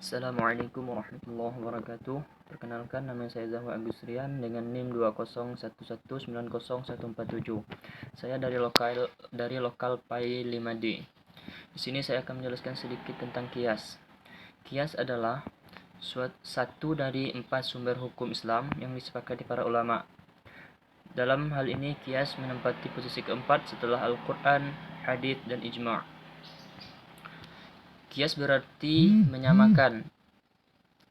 Assalamualaikum warahmatullahi wabarakatuh. Perkenalkan, nama saya Zahwa Agusrian dengan NIM 201190147. Saya dari lokal PAI 5D. Di sini saya akan menjelaskan sedikit tentang kias. Kias adalah satu dari 4 sumber hukum Islam yang disepakati para ulama. Dalam hal ini, kias menempati posisi keempat setelah Al-Quran, hadits, dan ijma'. Kias berarti menyamakan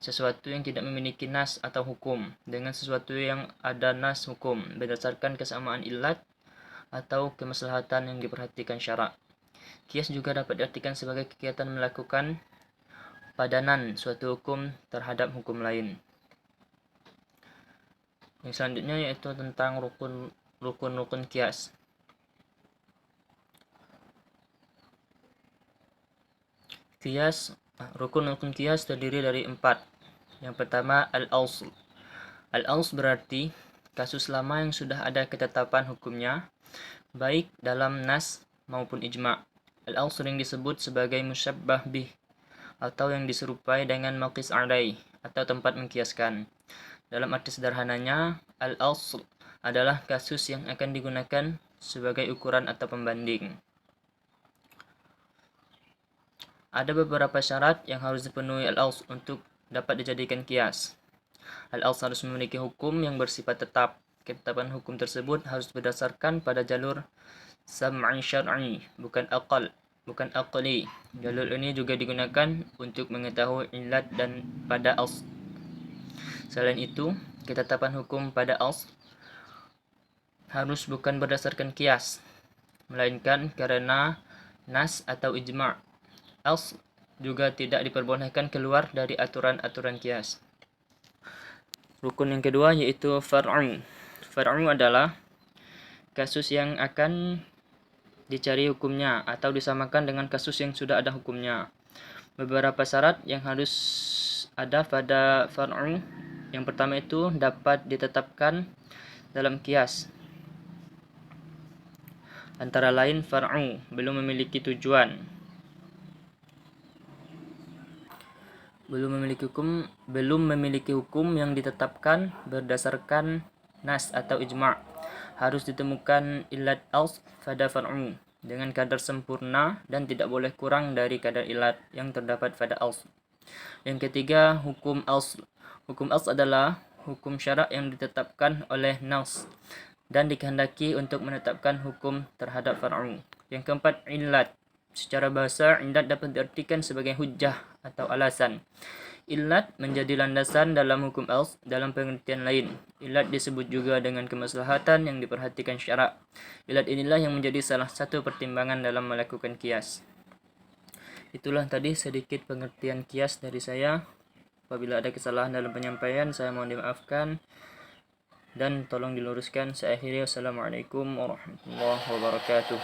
sesuatu yang tidak memiliki nas atau hukum dengan sesuatu yang ada nas hukum berdasarkan kesamaan ilat atau kemaslahatan yang diperhatikan syarak. Kias juga dapat diartikan sebagai kegiatan melakukan padanan suatu hukum terhadap hukum lain. Yang selanjutnya yaitu tentang rukun kias. Rukun kias terdiri dari 4. Yang pertama, al-asl. Al-asl berarti kasus lama yang sudah ada ketetapan hukumnya, baik dalam nas maupun ijma'. Al-asl sering disebut sebagai musyabbah bih, atau yang diserupai dengan maqis alai, atau tempat mengkiaskan. Dalam arti sederhananya, al-asl adalah kasus yang akan digunakan sebagai ukuran atau pembanding. Ada beberapa syarat yang harus dipenuhi al-asl untuk dapat dijadikan kias. Al-asl harus memiliki hukum yang bersifat tetap. Ketetapan hukum tersebut harus berdasarkan pada jalur sam'i syar'i, bukan aqli. Jalur ini juga digunakan untuk mengetahui ilat dan pada asl. Selain itu, ketetapan hukum pada asl harus bukan berdasarkan kias, melainkan karena nas atau ijma'. Asl juga tidak diperbolehkan keluar dari aturan-aturan kias. Rukun yang kedua yaitu far'u. Far'u adalah kasus yang akan dicari hukumnya atau disamakan dengan kasus yang sudah ada hukumnya. Beberapa syarat yang harus ada pada far'u. Yang pertama itu dapat ditetapkan dalam kias. Antara lain far'u belum memiliki tujuan, belum memiliki hukum yang ditetapkan berdasarkan nas atau ijma'. Harus ditemukan ilat asl pada far'u dengan kadar sempurna dan tidak boleh kurang dari kadar ilat yang terdapat pada asl. Yang ketiga, hukum asl. Hukum asl adalah hukum syarak yang ditetapkan oleh nas dan dikehendaki untuk menetapkan hukum terhadap far'u. Yang keempat, ilat. Secara bahasa, ilat dapat diartikan sebagai hujjah atau alasan. Ilat menjadi landasan dalam hukum asl. Dalam pengertian lain, ilat disebut juga dengan kemaslahatan yang diperhatikan syarak. Ilat inilah yang menjadi salah satu pertimbangan dalam melakukan kias. Itulah tadi sedikit pengertian kias dari saya. Apabila ada kesalahan dalam penyampaian, saya mohon dimaafkan dan tolong diluruskan. Saya akhiri. Wassalamualaikum warahmatullahi wabarakatuh.